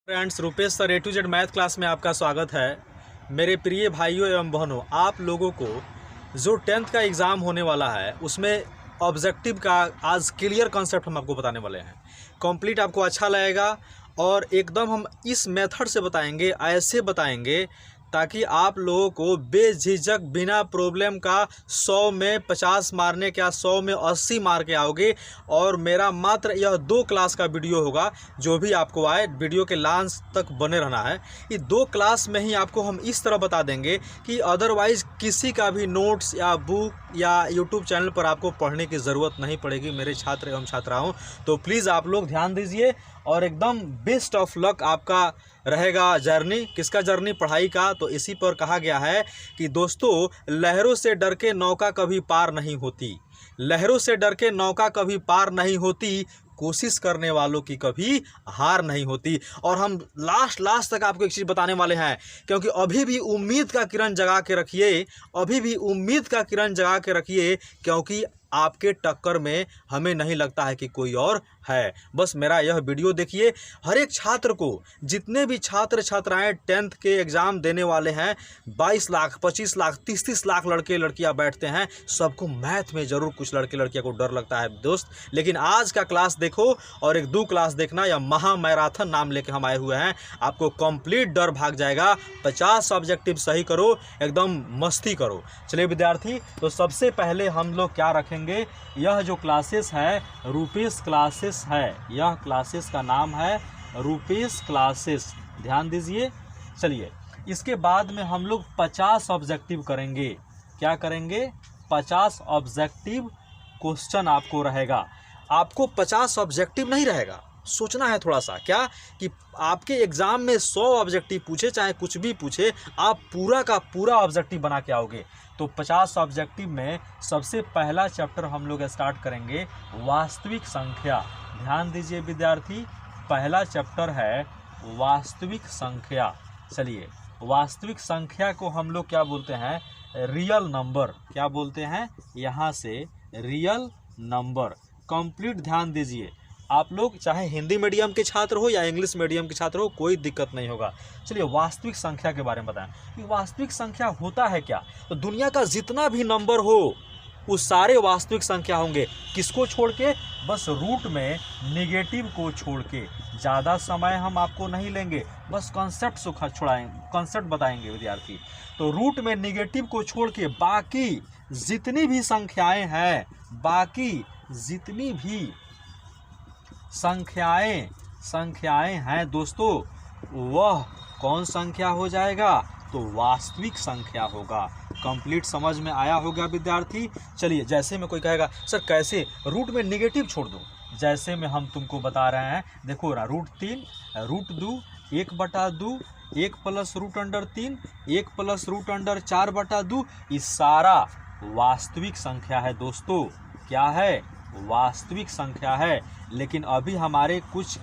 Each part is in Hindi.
Friends, Rupesh sir A to Z math class में आपका स्वागत है। मेरे प्रिय भाइयों एवं बहनों, आप लोगों को जो 10th का एग्ज़ाम होने वाला है उसमें ऑब्जेक्टिव का आज क्लियर कॉन्सेप्ट हम आपको बताने वाले हैं। कंप्लीट आपको अच्छा लगेगा और एकदम हम इस मेथड से बताएंगे, ऐसे बताएंगे ताकि आप लोगों को बेझिझक बिना प्रॉब्लम का 100 में 50 मारने का 100 में 80 मार के आओगे। और मेरा मात्र यह 2 क्लास का वीडियो होगा, जो भी आपको आए वीडियो के लास्ट तक बने रहना है। ये 2 क्लास में ही आपको हम इस तरह बता देंगे कि अदरवाइज़ किसी का भी नोट्स या बुक या यूट्यूब चैनल पर आपको पढ़ने की ज़रूरत नहीं पड़ेगी मेरे छात्र एवं छात्राओं। तो प्लीज़ आप लोग ध्यान दीजिए और एकदम बेस्ट ऑफ लक आपका रहेगा जर्नी। किसका जर्नी? पढ़ाई का। तो इसी पर कहा गया है कि दोस्तों, लहरों से डर के नौका कभी पार नहीं होती, लहरों से डर के नौका कभी पार नहीं होती, कोशिश करने वालों की कभी हार नहीं होती। और हम लास्ट तक आपको एक चीज़ बताने वाले हैं, क्योंकि अभी भी उम्मीद का किरण जगा के रखिए, अभी भी उम्मीद का किरण जगा के रखिए, क्योंकि आपके टक्कर में हमें नहीं लगता है कि कोई और है। बस मेरा यह वीडियो देखिए। हर एक छात्र को, जितने भी छात्र छात्राएं 10th के एग्ज़ाम देने वाले हैं, 22 लाख 25 लाख 30 लाख लड़के लड़कियां बैठते हैं, सबको मैथ में ज़रूर कुछ लड़के लड़कियों को डर लगता है दोस्त। लेकिन आज का क्लास देखो और 1-2 क्लास देखना, या महा मैराथन नाम लेके हम आए हुए हैं, आपको कंप्लीट डर भाग जाएगा। 50 ऑब्जेक्टिव सही करो, एकदम मस्ती करो। चलिए विद्यार्थी, तो सबसे पहले हम लोग क्या रखेंगे, यह जो क्लासेस है रुपेश क्लासेस है, यह क्लासेस का नाम है रुपेश क्लासेस, ध्यान दीजिए। चलिए, इसके बाद में हम लोग 50 ऑब्जेक्टिव करेंगे। क्या करेंगे? 50 ऑब्जेक्टिव क्वेश्चन आपको रहेगा। आपको 50 ऑब्जेक्टिव नहीं रहेगा, सोचना है थोड़ा सा, क्या कि आपके एग्ज़ाम में 100 ऑब्जेक्टिव पूछे, चाहे कुछ भी पूछे, आप पूरा का पूरा ऑब्जेक्टिव बना के आओगे। तो 50 ऑब्जेक्टिव में सबसे पहला चैप्टर हम लोग स्टार्ट करेंगे वास्तविक संख्या। ध्यान दीजिए विद्यार्थी, पहला चैप्टर है वास्तविक संख्या। चलिए, वास्तविक संख्या को हम लोग क्या बोलते हैं? Real number. क्या बोलते हैं? यहाँ से रियल नंबर। कंप्लीट ध्यान दीजिए। आप लोग चाहे हिंदी मीडियम के छात्र हो या इंग्लिश मीडियम के छात्र हो, कोई दिक्कत नहीं होगा। चलिए, वास्तविक संख्या के बारे में बताएं कि वास्तविक संख्या होता है क्या। तो दुनिया का जितना भी नंबर हो वो सारे वास्तविक संख्या होंगे। किसको छोड़ के? बस रूट में निगेटिव को छोड़ के। ज़्यादा समय हम आपको नहीं लेंगे, बस कॉन्सेप्ट से छुड़ाएंगे, कॉन्सेप्ट बताएंगे विद्यार्थी। तो रूट में निगेटिव को छोड़ के बाकी जितनी भी संख्याएं हैं, बाकी जितनी भी संख्याएं हैं दोस्तों, वह कौन संख्या हो जाएगा? तो वास्तविक संख्या होगा। कंप्लीट समझ में आया होगा विद्यार्थी। चलिए, जैसे में कोई कहेगा सर कैसे, रूट में निगेटिव छोड़ दो, जैसे में हम तुमको बता रहे हैं, देखो ना, √3 √2 1/2 1 + √3 1 + √4/2, ये सारा वास्तविक संख्या है दोस्तों। क्या है? वास्तविक संख्या है। लेकिन अभी हमारे कुछ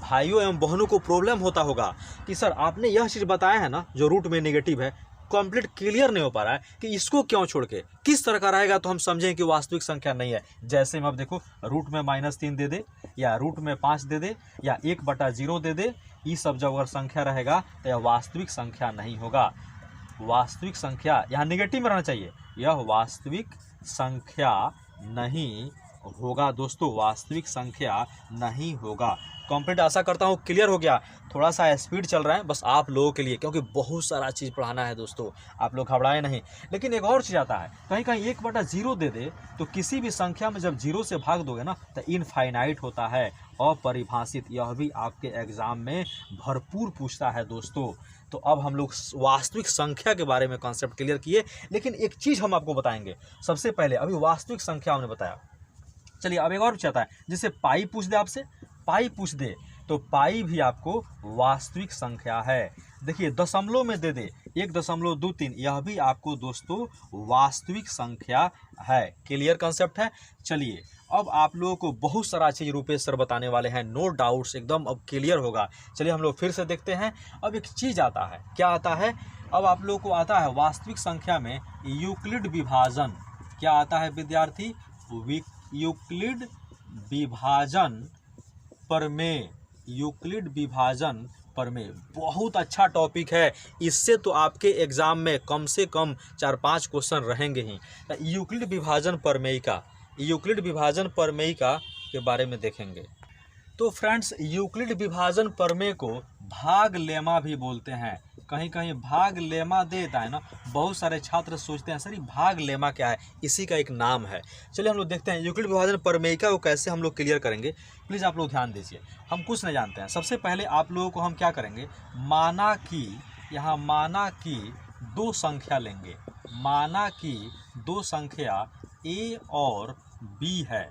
भाइयों एवं बहनों को प्रॉब्लम होता होगा कि सर आपने यह चीज़ बताया है ना, जो रूट में नेगेटिव है, कंप्लीट क्लियर नहीं हो पा रहा है कि इसको क्यों छोड़ के किस तरह का रहेगा तो हम समझें कि वास्तविक संख्या नहीं है। जैसे में अब देखो, रूट में -3 दे दे, या रूट में 5 दे दे, या 1/0 दे दे, ये सब जब अगर संख्या रहेगा तो यह वास्तविक संख्या नहीं होगा। वास्तविक संख्या यहाँ नेगेटिव में रहना चाहिए, यह वास्तविक संख्या नहीं होगा दोस्तों, वास्तविक संख्या नहीं होगा। कंप्लीट आशा करता हूँ क्लियर हो गया। थोड़ा सा स्पीड चल रहा है बस आप लोगों के लिए, क्योंकि बहुत सारा चीज़ पढ़ाना है दोस्तों, आप लोग घबराए नहीं। लेकिन एक और चीज़ आता है, कहीं कहीं 1/0 दे दे तो किसी भी संख्या में जब 0 से भाग दोगे ना तो इनफाइनाइट होता है, अपरिभाषित। यह भी आपके एग्ज़ाम में भरपूर पूछता है दोस्तों। तो अब हम लोग वास्तविक संख्या के बारे में कॉन्सेप्ट क्लियर किए। लेकिन एक चीज़ हम आपको बताएंगे सबसे पहले। अभी वास्तविक संख्या हमने बताया, चलिए अब एक और चाहता है, जैसे पाई पूछ दे आपसे, पाई पूछ दे तो पाई भी आपको वास्तविक संख्या है। देखिए, दशमलव में दे दे 1.23, यह भी आपको दोस्तों वास्तविक संख्या है। क्लियर कंसेप्ट है। चलिए, अब आप लोगों को बहुत सारा चीज़ रुपेश सर बताने वाले हैं, नो डाउट्स, एकदम अब क्लियर होगा। चलिए हम लोग फिर से देखते हैं। अब एक चीज़ आता है, क्या आता है? अब आप लोगों को आता है वास्तविक संख्या में यूक्लिड विभाजन। क्या आता है विद्यार्थी? यूक्लिड विभाजन प्रमेय। यूक्लिड विभाजन प्रमेय बहुत अच्छा टॉपिक है। इससे तो आपके एग्ज़ाम में कम से कम 4-5 क्वेश्चन रहेंगे ही। यूक्लिड विभाजन प्रमेय के बारे में देखेंगे। तो फ्रेंड्स, यूक्लिड विभाजन प्रमेय को भाग लेमा भी बोलते हैं। कहीं कहीं भाग लेमा देता है ना, बहुत सारे छात्र सोचते हैं सर ये भाग लेमा क्या है, इसी का एक नाम है। चलिए हम लोग देखते हैं यूक्लिड विभाजन प्रमेयिका को कैसे हम लोग क्लियर करेंगे। प्लीज़ आप लोग ध्यान दीजिए, हम कुछ नहीं जानते हैं। सबसे पहले आप लोगों को हम क्या करेंगे, माना कि दो संख्या लेंगे। माना कि दो संख्या a और b है।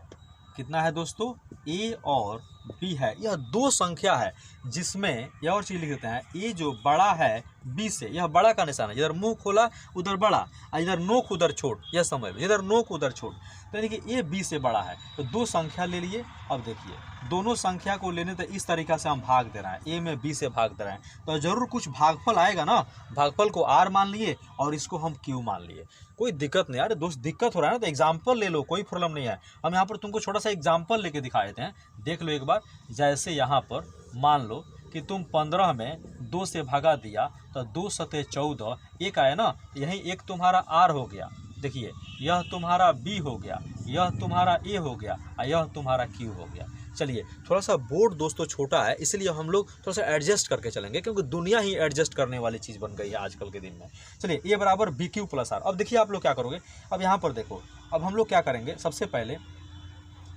कितना है दोस्तों, a और b है। यह दो संख्या है जिसमें यह और चीज़ लिख देते हैं, a जो बड़ा है b से, यह बड़ा का निशान है, इधर मुंह खोला उधर बड़ा और इधर नोक उधर छोट, यह समझ लो, इधर नोक उधर छोट, तो यानी कि a b से बड़ा है। तो दो संख्या ले लिए। अब देखिए दोनों संख्या को लेने तो इस तरीक़ा से हम भाग दे रहे हैं, a में b से भाग दे रहे हैं, तो ज़रूर कुछ भागफल आएगा ना। भागफल को r मान लिए और इसको हम q मान लिए, कोई दिक्कत नहीं। अरे दोस्त दिक्कत हो रहा है ना तो एग्जाम्पल ले लो, कोई प्रॉब्लम नहीं है। हम यहाँ पर तुमको छोटा सा एग्जाम्पल लेके दिखा देते हैं, देख लो एक बार। जैसे यहाँ पर मान लो कि तुम 15 में 2 से भगा दिया तो 2 सते 14, एक आया ना, यही एक तुम्हारा r हो गया। देखिए यह तुम्हारा b हो गया, यह तुम्हारा a हो गया और यह तुम्हारा q हो गया। चलिए थोड़ा सा बोर्ड दोस्तों छोटा है, इसलिए हम लोग थोड़ा सा एडजस्ट करके चलेंगे, क्योंकि दुनिया ही एडजस्ट करने वाली चीज़ बन गई है आजकल के दिन में। चलिए a बराबर BQ + R। अब देखिए आप लोग क्या करोगे, अब यहाँ पर देखो, अब हम लोग क्या करेंगे, सबसे पहले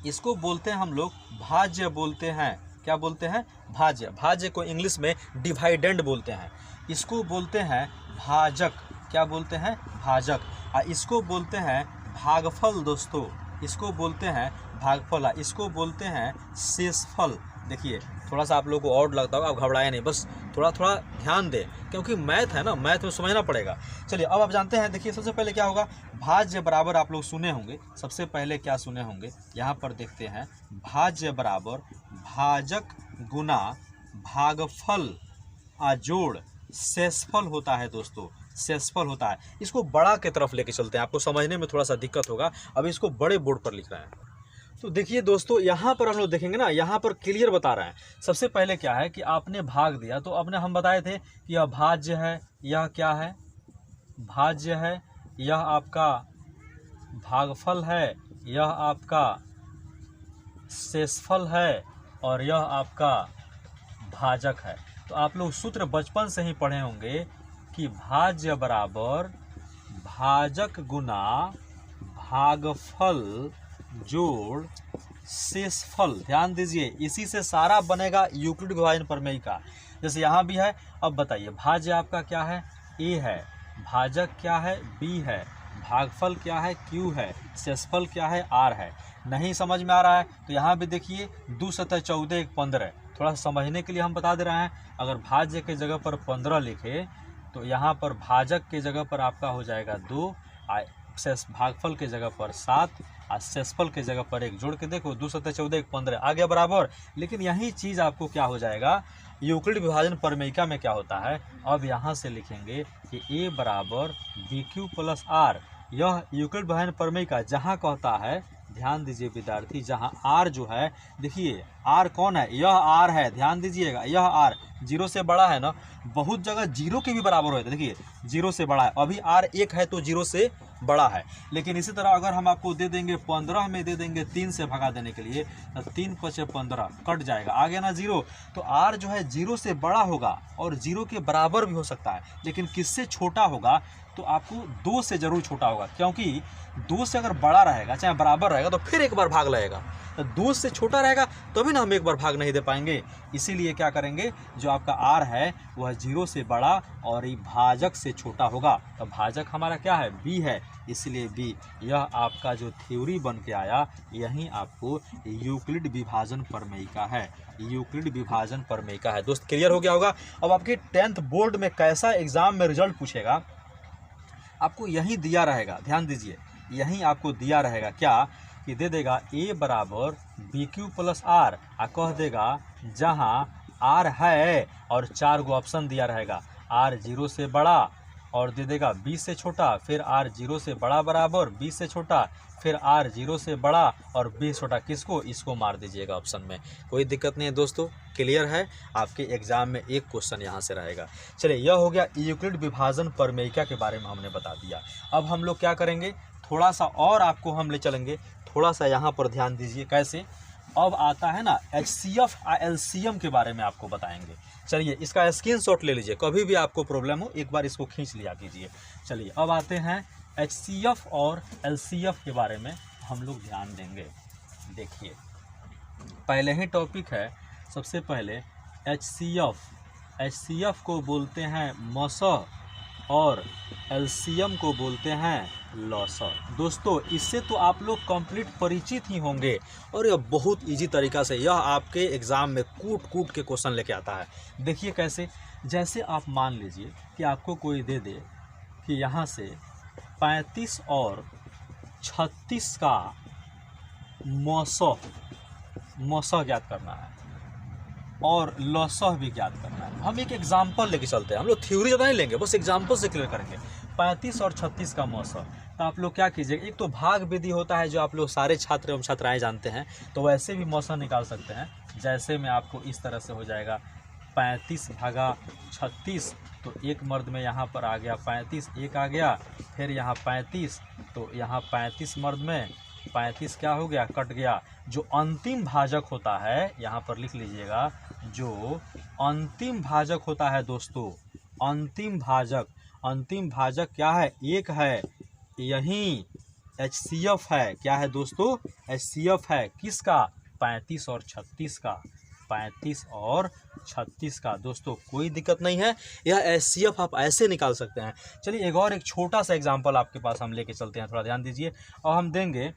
इसको बोलते हैं हम लोग भाज्य बोलते हैं। क्या बोलते हैं, भाज्य। भाज्य को इंग्लिश में डिवाइडेंड बोलते हैं। इसको बोलते हैं भाजक। क्या बोलते हैं, भाजक। और इसको बोलते हैं भागफल दोस्तों, इसको बोलते हैं भागफल, इसको बोलते हैं शेषफल। देखिए थोड़ा सा आप लोगों को और लगता होगा, आप घबराए नहीं, बस थोड़ा थोड़ा ध्यान दें, क्योंकि मैथ है ना, मैथ में समझना पड़ेगा। चलिए अब आप जानते हैं, देखिए सबसे पहले क्या होगा, भाज्य बराबर आप लोग सुने होंगे। सबसे पहले क्या सुने होंगे, यहाँ पर देखते हैं, भाज्य बराबर भाजक गुना भागफल जोड़ शेषफल होता है दोस्तों, शेषफल होता है। इसको बड़ा के तरफ लेके चलते हैं, आपको समझने में थोड़ा सा दिक्कत होगा। अब इसको बड़े बोर्ड पर लिख रहे हैं। तो देखिए दोस्तों, यहाँ पर हम लोग देखेंगे ना, यहाँ पर क्लियर बता रहे हैं। सबसे पहले क्या है कि आपने भाग दिया, तो अपने हम बताए थे कि यह भाज्य है, यह क्या है, भाज्य है, यह आपका भागफल है, यह आपका शेषफल है और यह आपका भाजक है। तो आप लोग सूत्र बचपन से ही पढ़े होंगे कि भाज्य बराबर भाजक गुना भागफल जोड़ शेषफल। ध्यान दीजिए, इसी से सारा बनेगा यूक्लिड विभाजन प्रमेय का। जैसे यहाँ भी है। अब बताइए, भाज्य आपका क्या है, a है, भाजक क्या है, b है, भागफल क्या है, q है, शेषफल क्या है, r है। नहीं समझ में आ रहा है तो यहाँ भी देखिए, 2 सतह 14 1 15। थोड़ा सा समझने के लिए हम बता दे रहे हैं, अगर भाज्य के जगह पर 15 लिखे तो यहाँ पर भाजक के जगह पर आपका हो जाएगा 2, भागफल के जगह पर 7 और शेषफल के जगह पर 1। जोड़ के देखो, 2 सतह 14 1 15 आ गया बराबर। लेकिन यही चीज़ आपको क्या हो जाएगा, यूक्लिड विभाजन प्रमेयिका में क्या होता है, अब यहाँ से लिखेंगे कि a बराबर BQ + R। यह यूक्लिड विभाजन प्रमेयिका जहाँ कहता है, ध्यान दीजिए विद्यार्थी, जहाँ r जो है, देखिए r कौन है, यह r है, ध्यान दीजिएगा, यह r 0 से बड़ा है ना। बहुत जगह 0 के भी बराबर होता है, देखिए 0 से बड़ा है, अभी r 1 है तो 0 से बड़ा है। लेकिन इसी तरह अगर हम आपको दे देंगे 15 में दे देंगे 3 से भगा देने के लिए, तो 3 × 5 = 15 कट जाएगा, आ गया ना 0। तो r जो है 0 से बड़ा होगा और 0 के बराबर भी हो सकता है, लेकिन किससे छोटा होगा, तो आपको 2 से ज़रूर छोटा होगा, क्योंकि 2 से अगर बड़ा रहेगा चाहे बराबर रहेगा तो फिर एक बार भाग लगेगा। तो 2 से छोटा रहेगा तभी ना हम एक बार भाग नहीं दे पाएंगे। इसीलिए क्या करेंगे, जो आपका r है वह 0 से बड़ा और ये भाजक से छोटा होगा। तो भाजक हमारा क्या है, b है, इसलिए b। यह आपका जो थ्योरी बन के आया, यही आपको यूक्लिड विभाजन प्रमेयिका है, यूक्लिड विभाजन प्रमेयिका है। दोस्त क्लियर हो गया होगा। अब आपके 10th बोर्ड में कैसा एग्जाम में रिजल्ट पूछेगा, आपको यही दिया रहेगा, ध्यान दीजिए, यही आपको दिया रहेगा क्या, कि दे देगा a बराबर BQ + R, और कह देगा जहाँ r है और 4 गो ऑप्शन दिया रहेगा, r 0 से बड़ा और दे देगा b से छोटा, फिर r 0 से बड़ा बराबर b से छोटा, फिर आर 0 से बड़ा और बी छोटा, किसको, इसको मार दीजिएगा ऑप्शन में। कोई दिक्कत नहीं है दोस्तों, क्लियर है। आपके एग्जाम में एक क्वेश्चन यहाँ से रहेगा। चलिए, यह हो गया यूक्लिड विभाजन प्रमेयिका के बारे में हमने बता दिया। अब हम लोग क्या करेंगे, थोड़ा सा और आपको हम ले चलेंगे, थोड़ा सा यहाँ पर ध्यान दीजिए। कैसे, अब आता है ना HCF LCM के बारे में आपको बताएंगे। चलिए, इसका स्क्रीनशॉट ले लीजिए, कभी भी आपको प्रॉब्लम हो एक बार इसको खींच लिया कीजिए। चलिए, अब आते हैं HCF और LCF के बारे में हम लोग ध्यान देंगे। देखिए, पहले ही टॉपिक है, सबसे पहले HCF को बोलते हैं मसह और LCM को बोलते हैं लॉसर। दोस्तों, इससे तो आप लोग कंप्लीट परिचित ही होंगे और यह बहुत इजी तरीका से यह आपके एग्ज़ाम में कूट के क्वेश्चन लेके आता है। देखिए कैसे, जैसे आप मान लीजिए कि आपको कोई दे दे कि यहाँ से 35 और 36 का मौसह ज्ञात करना है और लॉसह भी ज्ञात करना है। हम एक एग्जाम्पल लेके चलते हैं, हम लोग थ्योरी ज़्यादा नहीं लेंगे, बस एग्जाम्पल से क्लियर करेंगे। 35 और 36 का मौसह, तो आप लोग क्या कीजिएगा, एक तो भाग विधि होता है जो आप लोग सारे छात्र एवं छात्राएँ जानते हैं, तो वैसे भी मौसह निकाल सकते हैं। जैसे में आपको इस तरह से हो जाएगा 35 भागा 36, तो एक मर्द में यहाँ पर आ गया 35, एक आ गया, फिर यहाँ 35, तो यहाँ 35 मर्द में 35 क्या हो गया, कट गया। जो अंतिम भाजक होता है, यहाँ पर लिख लीजिएगा, जो अंतिम भाजक होता है दोस्तों, अंतिम भाजक क्या है, एक है, यही HCF है। क्या है दोस्तों, HCF है, किसका, 35 और 36 का, 35 और 36 का। दोस्तों, कोई दिक्कत नहीं है, यह HCF आप ऐसे निकाल सकते हैं। चलिए, एक छोटा सा एग्जांपल आपके पास हम लेके चलते हैं, थोड़ा ध्यान दीजिए। और हम देंगे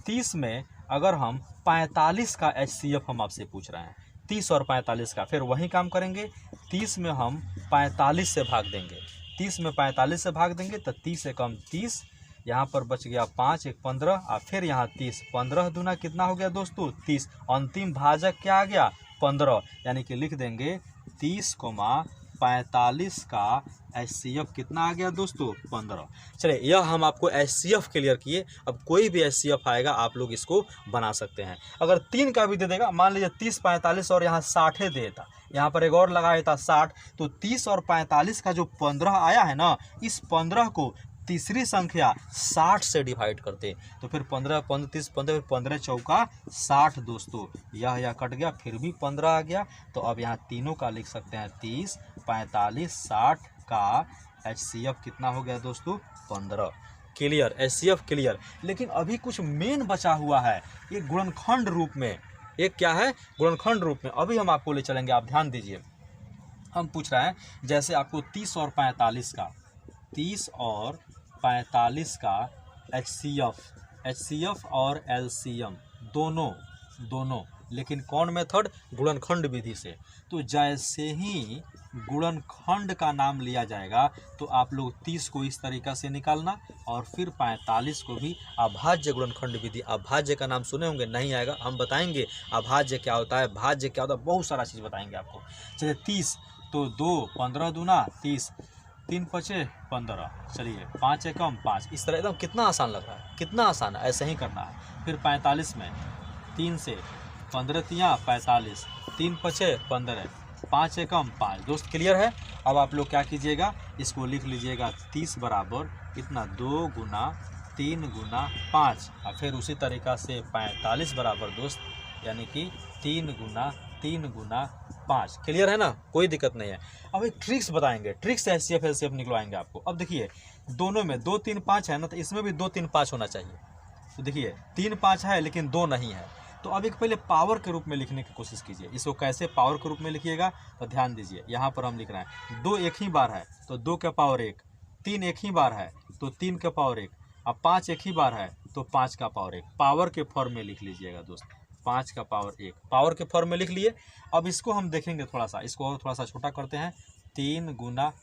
30 में अगर हम 45 का HCF हम आपसे पूछ रहे हैं, 30 और 45 का, फिर वही काम करेंगे, 30 में हम 45 से भाग देंगे, 30 में 45 से भाग देंगे तो 30 एकम 30, यहाँ पर बच गया 5 एक 15 और फिर यहाँ 30, 15 दूना कितना हो गया दोस्तों, 30। अंतिम भाजक क्या आ गया, 15, यानी कि लिख देंगे 30,45 का HCF कितना आ गया दोस्तों, 15। चलिए, यह हम आपको HCF क्लियर किए। अब कोई भी HCF आएगा आप लोग इसको बना सकते हैं। अगर 3 का भी दे देगा, मान लीजिए 30, 45 और यहाँ 60 देता, यहाँ पर एक और लगाया था 60, तो 30 और 45 का जो 15 आया है ना, इस 15 को तीसरी संख्या 60 से डिवाइड करते, तो फिर 15 15 30 15 15 चौका 60 दोस्तों, यह कट गया, फिर भी 15 आ गया। तो अब यहाँ तीनों का लिख सकते हैं, 30 45 60 का HCF कितना हो गया दोस्तों, 15। Clear, HCF clear. लेकिन अभी कुछ मेन बचा हुआ है, एक गुणनखंड रूप में, एक क्या है, गुणनखंड रूप में। अभी हम आपको ले चलेंगे, आप ध्यान दीजिए। हम पूछ रहे हैं, जैसे आपको 30 और 45 का, 30 और 45 का HCF और LCM दोनों, लेकिन कौन मेथड, गुणनखंड विधि से। तो जैसे ही गुणनखंड का नाम लिया जाएगा तो आप लोग 30 को इस तरीक़ा से निकालना और फिर 45 को भी अभाज्य गुणनखंड विधि। अभाज्य का नाम सुने होंगे, नहीं आएगा, हम बताएंगे अभाज्य क्या होता है, भाज्य क्या होता है, बहुत सारा चीज़ बताएंगे आपको। चलिए, 30 तो 2 15 दूना 30, 3 पचे 15, चलिए 5 एकम 5, इस तरह। एकदम कितना आसान लग रहा है, कितना आसान है, ऐसे ही करना है। फिर 45 में 3 से 15 तियाँ 45, 3 पचे 15, 5 एकम 5। दोस्त, क्लियर है। अब आप लोग क्या कीजिएगा, इसको लिख लीजिएगा, 30 बराबर कितना, 2 गुना 3 गुना 5, और फिर उसी तरीक़ा से 45 बराबर दोस्त, यानी कि 3 गुना 5। क्लियर है ना, कोई दिक्कत नहीं है। अब एक ट्रिक्स बताएंगे, ट्रिक्स से HCF LCF निकलवाएंगे आपको। अब देखिए, दोनों में 2 3 5 है ना, तो इसमें भी 2 3 5 होना चाहिए। तो देखिए 3 5 है लेकिन 2 नहीं है, तो अब एक पहले पावर के रूप में लिखने की कोशिश कीजिए। इसको कैसे पावर के रूप में लिखिएगा, तो ध्यान दीजिए, यहाँ पर हम लिख रहे हैं 2 एक ही बार है तो 2 का पावर 1, 3 एक ही बार है तो 3 का पावर 1, अब 5 एक ही बार है तो 5 का पावर 1। पावर के फॉर्म में लिख लीजिएगा दोस्त, 5 का पावर 1 पावर के फॉर्म में लिख लिए। अब इसको हम देखेंगे थोड़ा सा, इसको और थोड़ा सा छोटा करते हैं, 3 गुना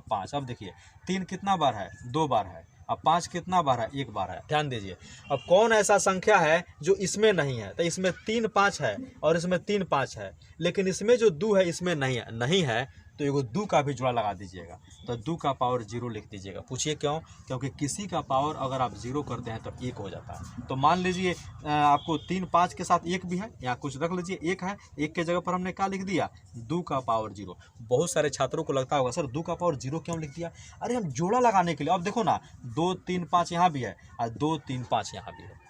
5। अब देखिए 3 कितना बार है, 2 बार है, अब 5 कितना बार है, 1 बार है। ध्यान दीजिए, अब कौन ऐसा संख्या है जो इसमें नहीं है, तो इसमें 3 5 है और इसमें 3 5 है, लेकिन इसमें जो 2 है इसमें नहीं है, तो एगो 2 का भी जोड़ा लगा दीजिएगा, तो 2 का पावर 0 लिख दीजिएगा। पूछिए क्यों? क्योंकि किसी का पावर अगर आप 0 करते हैं तो 1 हो जाता है। तो मान लीजिए आपको 3 5 के साथ 1 भी है, यहाँ कुछ रख लीजिए, 1 है, 1 के जगह पर हमने क्या लिख दिया? 2 का पावर 0। बहुत सारे छात्रों को लगता होगा सर 2 का पावर 0 क्यों लिख दिया? अरे हम जोड़ा लगाने के लिए। अब देखो ना, 2 3 5 यहाँ भी है और 2 3 5 यहाँ भी है।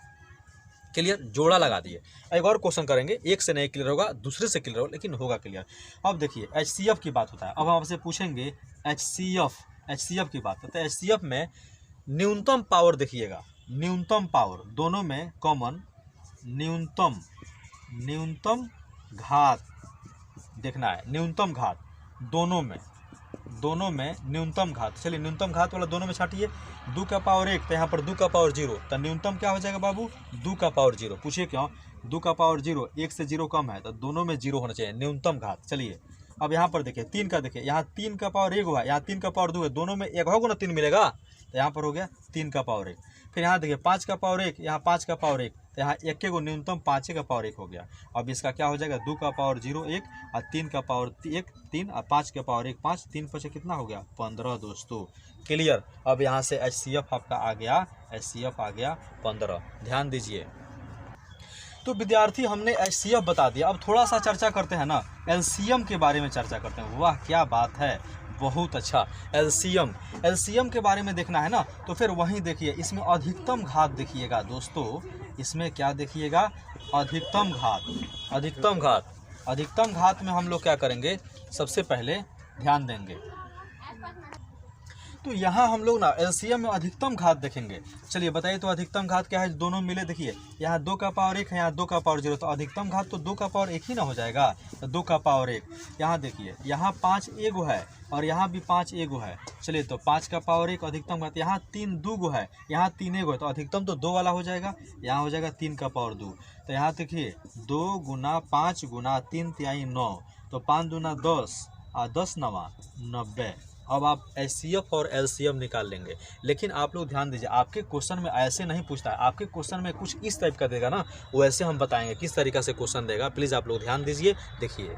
क्लियर? जोड़ा लगा दिए। एक और क्वेश्चन करेंगे, एक से नहीं क्लियर होगा, दूसरे से क्लियर होगा, लेकिन होगा क्लियर। अब देखिए HCF की बात होता है। अब हम आपसे पूछेंगे HCF की बात होता है। HCF में न्यूनतम पावर देखिएगा, न्यूनतम पावर दोनों में कॉमन, न्यूनतम घात देखना है, न्यूनतम घात दोनों में न्यूनतम घात। चलिए न्यूनतम घात वाला दोनों में छाटिए, 2 का पावर 1 तो यहाँ पर 2 का पावर 0, तो न्यूनतम क्या हो जाएगा बाबू? 2 का पावर 0। पूछिए क्यों? 2 का पावर 0, 1 से 0 कम है, तो दोनों में 0 होना चाहिए, न्यूनतम घात। चलिए अब यहाँ पर देखिए 3 का, देखिए यहाँ 3 का पावर 1 हुआ, यहाँ 3 का पावर 2 है, दोनों में 1 होगा ना, 3 मिलेगा, तो यहाँ पर हो गया 3 का पावर 1। फिर यहाँ देखिए 5 का पावर 1, यहाँ 5 का पावर 1, तो यहाँ 1 को न्यूनतम 5 का पावर 1 हो गया। अब इसका क्या हो जाएगा? 2 का पावर 0 1 और 3 का पावर 1 3 और 5 का पावर 1 5, 3 5 कितना हो गया? 15 दोस्तों। क्लियर? अब यहाँ से HCF आपका आ गया, HCF आ गया 15। ध्यान दीजिए। तो विद्यार्थी हमने HCF बता दिया, अब थोड़ा सा चर्चा करते हैं ना, LCM के बारे में चर्चा करते हैं। वाह क्या बात है, बहुत अच्छा। LCM के बारे में देखना है ना, तो फिर वहीं देखिए, इसमें अधिकतम घात देखिएगा दोस्तों, इसमें क्या देखिएगा? अधिकतम घात में हम लोग क्या करेंगे? सबसे पहले ध्यान देंगे, तो यहाँ हम लोग ना LCM में अधिकतम घात देखेंगे। चलिए बताइए तो अधिकतम घात क्या है? दोनों मिले देखिए, यहाँ 2 का पावर 1 है, यहाँ 2 का पावर 0, तो अधिकतम घात तो 2 का पावर 1 ही ना हो जाएगा, तो 2 का पावर 1। यहाँ देखिए, यहाँ 5 एगो है और यहाँ भी 5 एगो है। चलिए तो 5 का पावर 1 अधिकतम घात, यहाँ 3 2 गो है, यहाँ 3 एगो है, तो अधिकतम तो 2 वाला हो जाएगा, यहाँ हो जाएगा 3 का पावर 2। तो यहाँ देखिए 2 गुना 5 गुना 3 तिहाई 9, तो 5 दूना 10 और 10 नवा 90। अब आप HCF और LCM निकाल लेंगे। लेकिन आप लोग ध्यान दीजिए, आपके क्वेश्चन में ऐसे नहीं पूछता है, आपके क्वेश्चन में कुछ इस टाइप का देगा ना, वैसे हम बताएंगे किस तरीक़ा से क्वेश्चन देगा। प्लीज़ आप लोग ध्यान दीजिए, देखिए।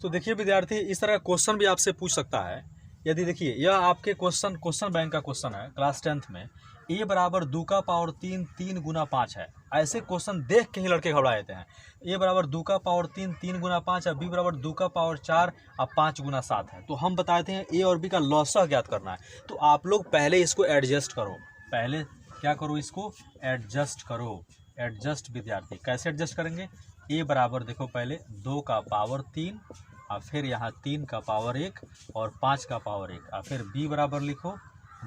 तो देखिए विद्यार्थी, इस तरह का क्वेश्चन भी आपसे पूछ सकता है। यदि देखिए यह आपके क्वेश्चन बैंक का क्वेश्चन है क्लास 10th में, A बराबर 2 का पावर 3 3 गुना 5 है। ऐसे क्वेश्चन देख के ही लड़के घबरा जाते हैं। A बराबर 2 का पावर 3 3 गुना 5 है, B बराबर 2 का पावर 4 और 5 गुना 7 है। तो हम बताते हैं A और B का लॉसा ज्ञात करना है। तो आप लोग पहले इसको एडजस्ट करो, पहले क्या करो? इसको एडजस्ट करो। एडजस्ट विद्यार्थी कैसे एडजस्ट करेंगे? A बराबर देखो पहले 2 का पावर 3 और फिर यहाँ 3 का पावर 1 और 5 का पावर 1 और फिर B बराबर लिखो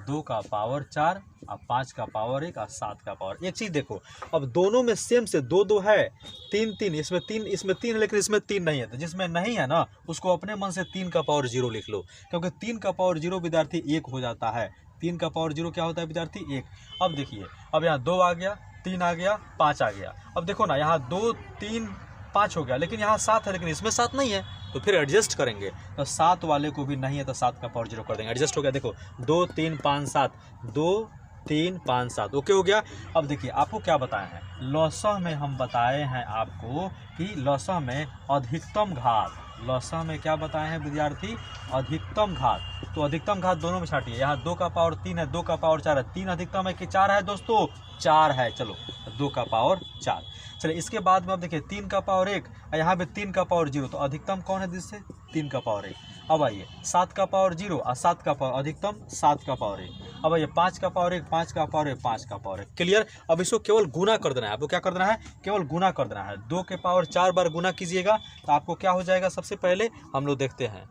2 का पावर 4 और 5 का पावर 1 और 7 का पावर। एक चीज़ देखो, अब दोनों में सेम से 2 2 है, 3 3, इसमें 3 है, लेकिन इसमें 3 नहीं है। तो जिसमें नहीं है ना, उसको अपने मन से 3 का पावर 0 लिख लो, क्योंकि 3 का पावर 0 विद्यार्थी 1 हो जाता है। 3 का पावर 0 क्या होता है विद्यार्थी? 1। अब देखिए, अब यहाँ 2 आ गया, 3 आ गया, 5 आ गया। अब देखो ना, यहाँ 2 3 5 हो गया, लेकिन यहाँ 7 है, लेकिन इसमें 7 नहीं है, तो फिर एडजस्ट करेंगे। तो 7 वाले को भी नहीं है, तो 7 का पावर 0 कर देंगे, एडजस्ट हो गया। देखो 2 3 5 7, 2 3 5 7, ओके हो गया। अब देखिए आपको क्या बताए हैं, लॉसा में हम बताए हैं आपको कि लॉसा में अधिकतम घात, लॉसा में क्या बताए हैं विद्यार्थी? अधिकतम घात। तो अधिकतम घात दोनों में छाटिए, यहाँ 2 का पावर 3 है, 2 का पावर 4 है, 3 अधिकतम है कि 4 है दोस्तों? 4 है। चलो 2 का पावर 4। चलिए इसके बाद में अब देखिए 3 का पावर 1, यहाँ पे 3 का पावर 0, तो अधिकतम कौन है जिससे? 3 का पावर 1। अब आइए 7 का पावर 0 और 7 का पावर, अधिकतम 7 का पावर 1। अब आइए 5 का पावर 1 5 का पावर 1 5 का पावर 1। क्लियर? अब इसको केवल गुना कर देना है, आपको क्या कर देना है? केवल गुना कर देना है। 2 के पावर 4 बार गुना कीजिएगा, तो आपको क्या हो जाएगा? सबसे पहले हम लोग देखते हैं।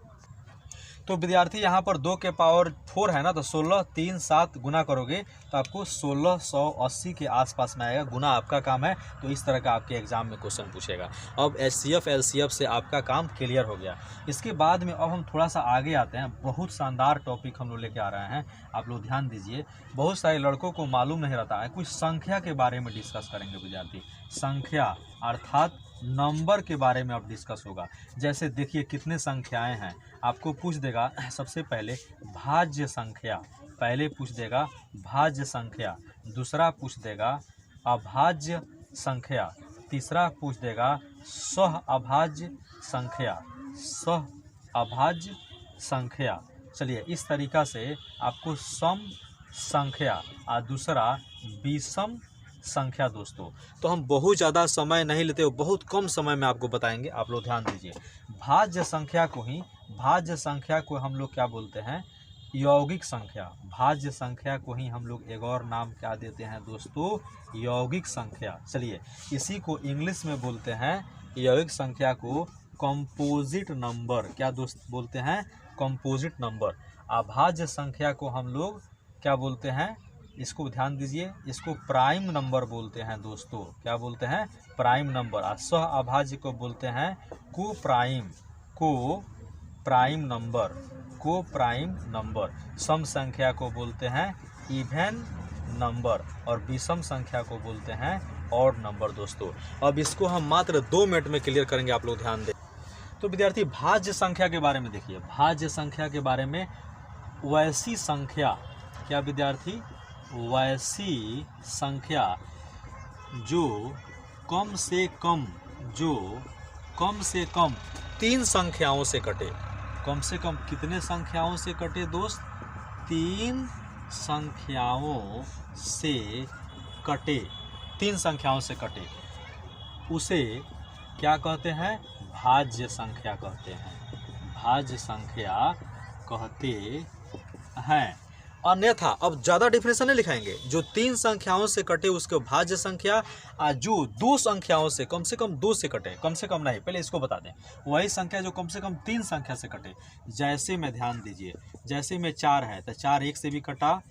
तो विद्यार्थी यहाँ पर 2 के पावर 4 है ना, तो 16 3 7 गुना करोगे तो आपको 1680 के आसपास में आएगा। गुना आपका काम है, तो इस तरह का आपके एग्जाम में क्वेश्चन पूछेगा। अब HCF LCF से आपका काम क्लियर हो गया। इसके बाद में अब हम थोड़ा सा आगे आते हैं, बहुत शानदार टॉपिक हम लोग लेके आ रहे हैं, आप लोग ध्यान दीजिए। बहुत सारे लड़कों को मालूम नहीं रहता है, कुछ संख्या के बारे में डिस्कस करेंगे विद्यार्थी। संख्या अर्थात नंबर के बारे में अब डिस्कस होगा। जैसे देखिए कितने संख्याएं हैं, आपको पूछ देगा सबसे पहले भाज्य संख्या, पहले पूछ देगा भाज्य संख्या, दूसरा पूछ देगा अभाज्य संख्या, तीसरा पूछ देगा सह अभाज्य संख्या, सह अभाज्य संख्या। चलिए इस तरीक़ा से आपको सम संख्या और दूसरा विषम संख्या दोस्तों। तो हम बहुत ज़्यादा समय नहीं लेते, बहुत कम समय में आपको बताएंगे, आप लोग ध्यान दीजिए। भाज्य संख्या को हम लोग क्या बोलते हैं? यौगिक संख्या। भाज्य संख्या को ही हम लोग एक और नाम क्या देते हैं दोस्तों? यौगिक संख्या। चलिए इसी को इंग्लिश में बोलते हैं, यौगिक संख्या को कंपोजिट नंबर। क्या दोस्त बोलते हैं? Composite number. अभाज्य संख्या को हम लोग क्या बोलते हैं? इसको ध्यान दीजिए, इसको प्राइम नंबर बोलते हैं दोस्तों। क्या बोलते हैं? Prime number. और सह अभाज्य को बोलते हैं को प्राइम नंबर। सम संख्या को बोलते हैं इवन नंबर और विषम संख्या को बोलते हैं ऑड नंबर दोस्तों। अब इसको हम मात्र 2 मिनट में क्लियर करेंगे, आप लोग ध्यान दें। तो विद्यार्थी भाज्य संख्या के बारे में देखिए। भाज्य संख्या के बारे में वैसी संख्या, क्या विद्यार्थी? वैसी संख्या जो कम से कम 3 संख्याओं से कटे। कम से कम कितने संख्याओं से कटे दोस्त? 3 संख्याओं से कटे। 3 संख्याओं से कटे, उसे क्या कहते हैं? भाज्य संख्या कहते हैं। भाज्य संख्या कहते हैं। अन्यथा अब ज़्यादा डिफिनेशन नहीं लिखाएंगे। जो 3 संख्याओं से कटे उसको भाज्य संख्या, और जो 2 संख्याओं से कम 2 से कटे, कम से कम नहीं, पहले इसको बता दें, वही संख्या जो कम से कम 3 संख्या से कटे। जैसे में ध्यान दीजिए, जैसे में 4 है तो 4 1 से भी कटा,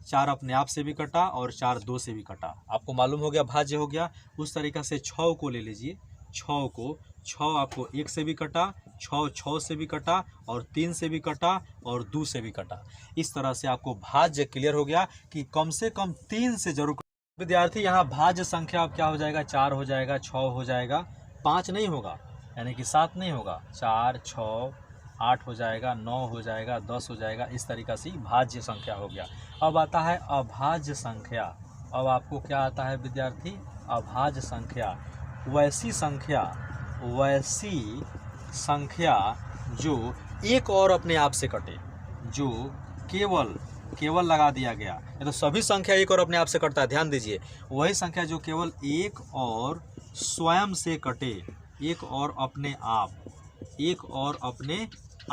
4 अपने आप से भी कटा और 4 2 से भी कटा। आपको मालूम हो गया, भाज्य हो गया। उस तरीक़ा से 6 को ले लीजिए। 6 आपको 1 से भी कटा, 6 से भी कटा और 3 से भी कटा और 2 से भी कटा। इस तरह से आपको भाज्य क्लियर हो गया कि कम से कम 3 से जरूर। विद्यार्थी यहाँ भाज्य संख्या अब क्या हो जाएगा? 4 हो जाएगा, 6 हो जाएगा, 5 नहीं होगा, यानी कि 7 नहीं होगा। 4 6 8 हो जाएगा, 9 हो जाएगा, 10 हो जाएगा। इस तरीक़ा से भाज्य संख्या हो गया। अब आता है अभाज्य संख्या। अब आपको क्या आता है विद्यार्थी? अभाज्य संख्या। वैसी संख्या जो एक और अपने आप से कटे, जो केवल लगा दिया गया। ये तो सभी संख्या एक और अपने आप से कटता है, ध्यान दीजिए। वही संख्या जो केवल एक और स्वयं से कटे, एक और अपने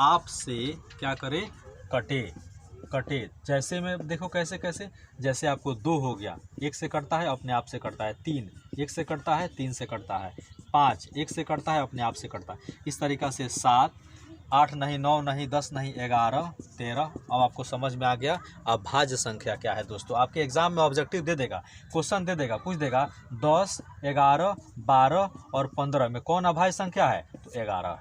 आप से क्या करे? कटे। जैसे में देखो कैसे, जैसे आपको 2 हो गया, 1 से कटता है, अपने आप से कटता है। 3 1 से कटता है, 3 से कटता है। 5 1 से कटता है, अपने आप से कटता है। इस तरीक़ा से 7 8 नहीं, 9 नहीं, 10 नहीं, 11 13। अब आपको समझ में आ गया अभाज्य संख्या क्या है दोस्तों। आपके एग्जाम में ऑब्जेक्टिव दे देगा, क्वेश्चन दे देगा, पूछ देगा 10 11 12 और 15 में कौन अभाज्य संख्या है? तो 11।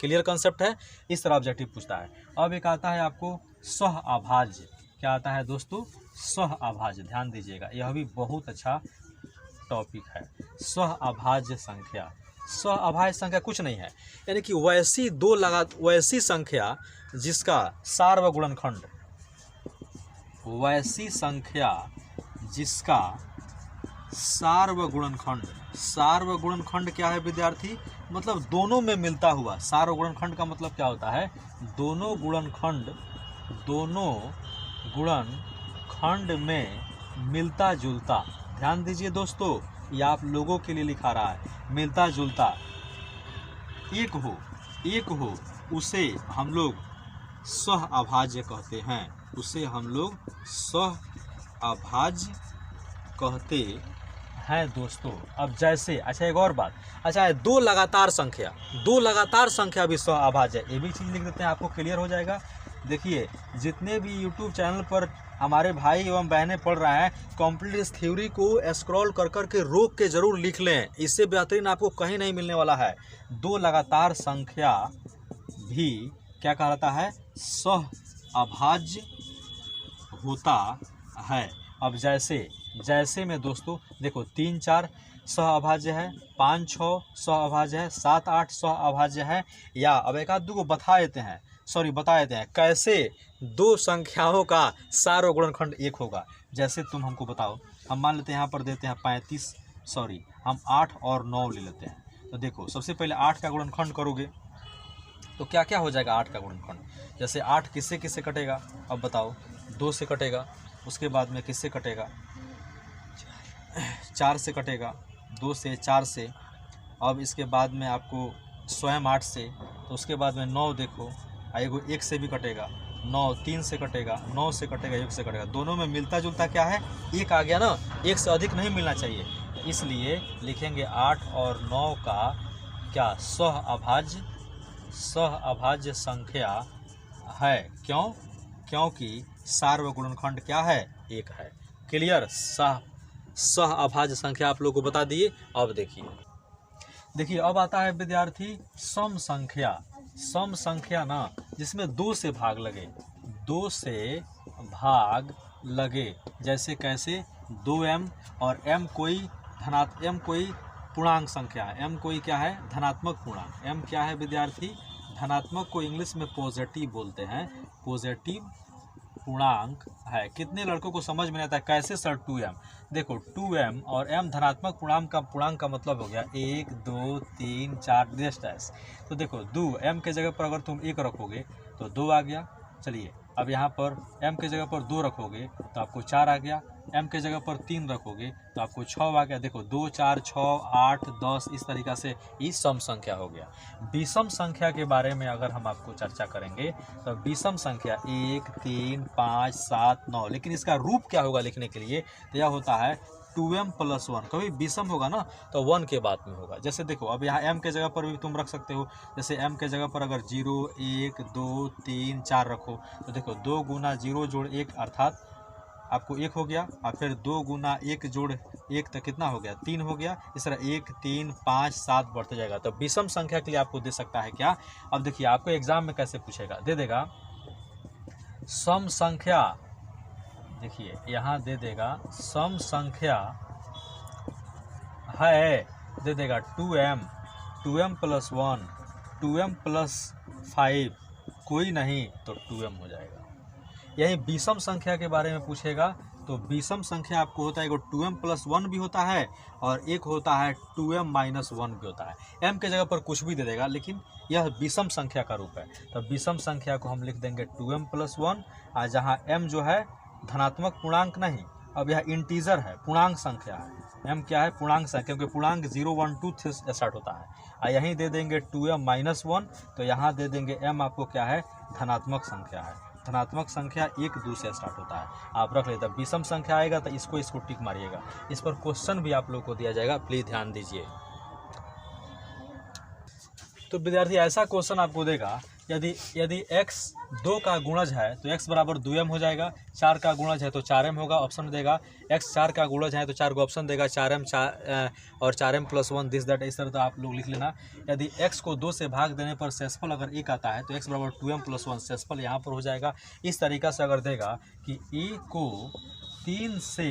क्लियर कंसेप्ट है। इस तरह ऑब्जेक्टिव पूछता है। अब एक आता है आपको सह अभाज्य। क्या आता है दोस्तों? सह अभाज्य। ध्यान दीजिएगा, यह भी बहुत अच्छा टॉपिक है। सह अभाज्य संख्या। सह अभाज्य संख्या कुछ नहीं है, यानी कि वैसी संख्या जिसका सार्वगुणनखंड, वैसी संख्या जिसका सार्वगुणनखंड क्या है विद्यार्थी? मतलब दोनों में मिलता हुआ। सार्वगुणनखंड का मतलब क्या होता है? दोनों गुणनखंड में मिलता जुलता। ध्यान दीजिए दोस्तों, ये आप लोगों के लिए लिखा रहा है। मिलता जुलता एक हो, उसे हम लोग सह अभाज्य कहते हैं। उसे हम लोग सह अभाज्य कहते हैं दोस्तों। अब जैसे, अच्छा एक और बात, अच्छा है 2 लगातार संख्या भी सह अभाज्य है। ये भी चीज़ लिख देते हैं, आपको क्लियर हो जाएगा। देखिए, जितने भी यूट्यूब चैनल पर हमारे भाई एवं बहनें पढ़ रहे हैं, कंप्लीट इस थ्योरी को स्क्रॉल कर के रोक के ज़रूर लिख लें। इससे बेहतरीन आपको कहीं नहीं मिलने वाला है। 2 लगातार संख्या भी क्या कहलाता है? सह अभाज्य होता है। अब जैसे में दोस्तों देखो 3 4 सह अभाज्य है, 5 6 सह अभाज्य है, 7 8 सह अभाज्य है। या अब एक आध दो को बता देते हैं कैसे 2 संख्याओं का सार्वगुणनखंड 1 होगा। जैसे तुम हमको बताओ, हम मान लेते हैं यहाँ पर देते हैं 35, हम 8 और 9 ले लेते हैं। तो देखो, सबसे पहले 8 का गुणनखंड करोगे, तो क्या क्या हो जाएगा 8 का गुणनखंड। जैसे 8 किससे किससे कटेगा, अब बताओ, 2 से कटेगा, उसके बाद में किससे कटेगा, 4 से कटेगा, 2 से, 4 से, अब इसके बाद में आपको स्वयं 8 से, तो उसके बाद में 9 देखो, एगो 1 से भी कटेगा, 9 3 से कटेगा, 9 से कटेगा, 1 से कटेगा, दोनों में मिलता जुलता क्या है, 1 आ गया ना, 1 से अधिक नहीं मिलना चाहिए, इसलिए लिखेंगे 8 और 9 का क्या सह अभाज्य संख्या है। क्यों? क्योंकि सार्वगुणनखंड क्या है, 1 है। क्लियर? सह अभाज्य संख्या आप लोग को बता दिए। अब देखिए अब आता है विद्यार्थी सम संख्या। सम संख्या ना जिसमें 2 से भाग लगे, 2 से भाग लगे, जैसे कैसे 2m और m कोई पूर्णांक संख्या है, m कोई क्या है, धनात्मक पूर्णांक। m क्या है विद्यार्थी, धनात्मक को इंग्लिश में पॉजिटिव बोलते हैं, पॉजिटिव पूर्णांक है। कितने लड़कों को समझ में नहीं आता है कैसे सर 2m, देखो 2m और m धनात्मक पूर्णांक का मतलब हो गया 1 2 3 4 डैश। तो देखो 2m के जगह पर अगर तुम 1 रखोगे तो 2 आ गया। चलिए अब यहाँ पर m के जगह पर 2 रखोगे तो आपको 4 आ गया, m के जगह पर 3 रखोगे तो आपको 6 आ गया। देखो 2 4 6 8 10 इस तरीक़ा से ये सम संख्या हो गया। विषम संख्या के बारे में अगर हम आपको चर्चा करेंगे तो विषम संख्या 1 3 5 7 9, लेकिन इसका रूप क्या होगा लिखने के लिए, तो यह होता है 2m + 1। कभी विषम होगा ना तो 1 के बाद में होगा। जैसे देखो अब यहाँ m के जगह पर भी तुम रख सकते हो, जैसे m के जगह पर अगर 0 1 2 3 4 रखो तो देखो 2 गुना 0 जोड़ 1 अर्थात आपको 1 हो गया, और फिर 2 गुना 1 जोड़ 1 तो कितना हो गया, 3 हो गया। इस तरह 1 3 5 7 बढ़ते जाएगा। तो विषम संख्या के लिए आपको दे सकता है क्या, अब देखिए आपको एग्जाम में कैसे पूछेगा, दे देगा सम संख्या, देखिए यहाँ दे देगा सम संख्या है, दे देगा 2m + 1 2m + 5 कोई नहीं तो 2m हो जाएगा। यही विषम संख्या के बारे में पूछेगा तो विषम संख्या आपको होता है, एगो 2m + 1 भी होता है और एक होता है 2m - 1 भी होता है। m के जगह पर कुछ भी दे देगा, लेकिन यह विषम संख्या का रूप है। तो विषम संख्या को हम लिख देंगे 2m + 1, और जहाँ m जो है धनात्मक पूर्णांक नहीं, अब यह इंटीजर है, पूर्णांक संख्या है। m क्या है, पूर्णांक संख्या, क्योंकि पूर्णांक 0 1 2 से स्टार्ट होता है। और यहीं दे देंगे 2m - 1, तो यहाँ दे देंगे m आपको क्या है, धनात्मक संख्या है। धनात्मक संख्या 1 2 से स्टार्ट होता है, आप रख लेते हैं। विषम संख्या आएगा तो इसको टिक मारिएगा। इस पर क्वेश्चन भी आप लोग को दिया जाएगा, प्लीज़ ध्यान दीजिए। तो विद्यार्थी ऐसा क्वेश्चन आपको देगा, यदि x 2 का गुणज है तो x बराबर 2m हो जाएगा, 4 का गुणज है तो 4m होगा, ऑप्शन देगा। x 4 का गुणज है तो 4 को ऑप्शन देगा, 4m और 4m + 1 दिस दैट, इस तरह तो आप लोग लिख लेना। यदि x को 2 से भाग देने पर शेषफल अगर 1 आता है तो x बराबर 2m + 1 शेषफल यहाँ पर हो जाएगा। इस तरीक़ा से अगर देगा कि a को 3 से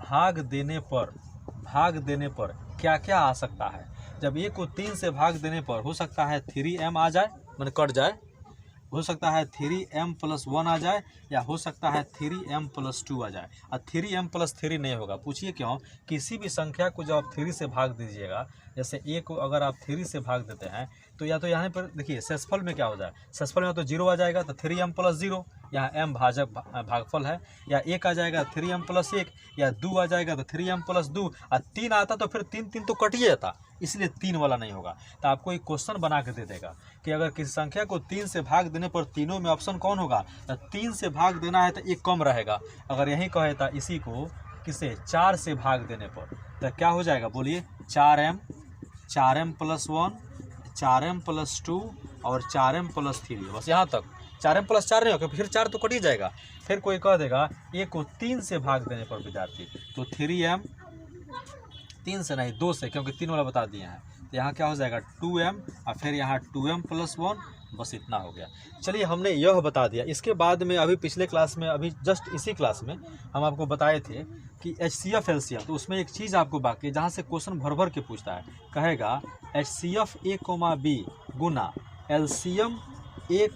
भाग देने पर क्या क्या आ सकता है, जब a को 3 से भाग देने पर हो सकता है 3m आ जाए, मैंने कट जाए, हो सकता है 3m + 1 आ जाए, या हो सकता है 3m + 2 आ जाए। और 3m + 3 नहीं होगा, पूछिए क्यों। किसी भी संख्या को जब आप 3 से भाग दीजिएगा, जैसे a को अगर आप 3 से भाग देते हैं तो या तो यहाँ पर देखिए शेषफल में क्या हो जाए, शेषफल में तो 0 आ जाएगा तो 3m + 0, यहाँ m भागफल है, या 1 आ जाएगा 3m + 1, या 2 आ जाएगा तो 3m + 2, और 3 आता तो फिर 3 तो कट ही जाता, इसलिए 3 वाला नहीं होगा। तो आपको एक क्वेश्चन बना के दे देगा कि अगर किसी संख्या को 3 से भाग देने पर तीनों में ऑप्शन कौन होगा, तो 3 से भाग देना है तो एक कम रहेगा। अगर यही कहे था इसी को किसे 4 से भाग देने पर तो क्या हो जाएगा, बोलिए 4m + 1 4m + 2 और 4m + 3, बस यहाँ तक। 4m + 4 नहीं होगा, फिर 4 तो कट ही जाएगा। फिर कोई कह देगा a को 3 से भाग देने पर विद्यार्थी तो 3m, 3 से नहीं 2 से, क्योंकि 3 वाला बता दिए हैं, तो यहाँ क्या हो जाएगा 2m, और फिर यहाँ 2m + 1, बस इतना हो गया। चलिए हमने यह बता दिया। इसके बाद में अभी पिछले क्लास में, अभी जस्ट इसी क्लास में हम आपको बताए थे कि HCF LCM, तो उसमें एक चीज़ आपको बाकी है जहाँ से क्वेश्चन भर के पूछता है, कहेगा HCF a, b Guna LCM a,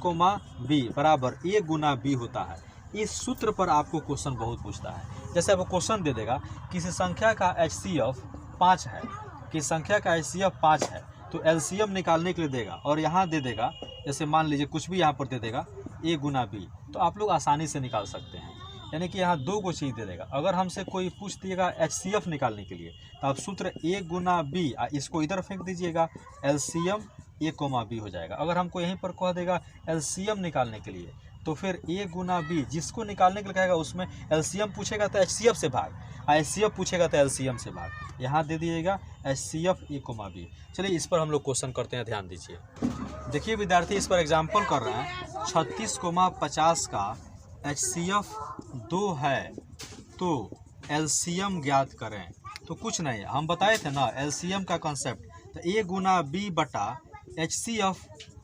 b बराबर a गुना b होता है। इस सूत्र पर आपको क्वेश्चन बहुत पूछता है। जैसे आपको क्वेश्चन दे देगा किसी संख्या का HCF 5 है, तो LCM निकालने के लिए देगा, और यहाँ दे देगा जैसे मान लीजिए कुछ भी यहाँ पर दे देगा A गुना B, तो आप लोग आसानी से निकाल सकते हैं। यानी कि यहाँ 2 को चीज़ दे देगा। अगर हमसे कोई पूछ दिएगा HCF निकालने के लिए, तो आप सूत्र A गुना B, इसको इधर फेंक दीजिएगा, LCM A कोमा B हो जाएगा। अगर हमको यहीं पर कह देगा LCM निकालने के लिए, तो फिर A गुना B, जिसको निकालने के लिए कहेगा उसमें LCM पूछेगा तो HCF से भाग, HCF पूछेगा तो LCM से भाग। यहाँ दे दीजिएगा HCF A कोमा B। चलिए इस पर हम लोग क्वेश्चन करते हैं, ध्यान दीजिए। देखिए विद्यार्थी, इस पर एग्जाम्पल कर रहे हैं। 36,50 का HCF 2 है, तो LCM ज्ञात करें। तो कुछ नहीं, हम बताए थे ना LCM का कॉन्सेप्ट। तो A गुना B बटा HCF,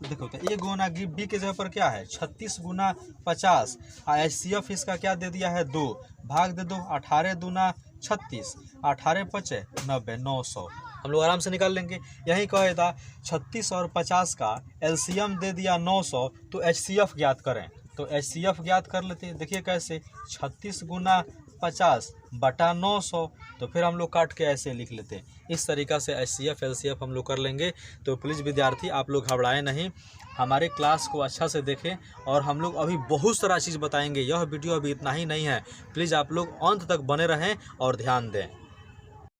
देखो तो A गुना B के जगह पर क्या है 36 गुना 50, और HCF इसका क्या दे दिया है 2, भाग दे दो, 18 दूना 36, 18 पचे 90, 900। हम लोग आराम से निकाल लेंगे। यही कहे था 36 और 50 का LCM दे दिया 900, तो HCF ज्ञात करें। तो HCF ज्ञात कर लेते हैं। देखिए कैसे, 36 गुना 50 बटा 900, तो फिर हम लोग काट के ऐसे लिख लेते हैं। इस तरीक़ा से HCF LCF हम लोग कर लेंगे। तो प्लीज़ विद्यार्थी, आप लोग घबराएं नहीं, हमारे क्लास को अच्छा से देखें, और हम लोग अभी बहुत सारा चीज़ बताएंगे। यह वीडियो अभी इतना ही नहीं है, प्लीज़ आप लोग अंत तक बने रहें और ध्यान दें।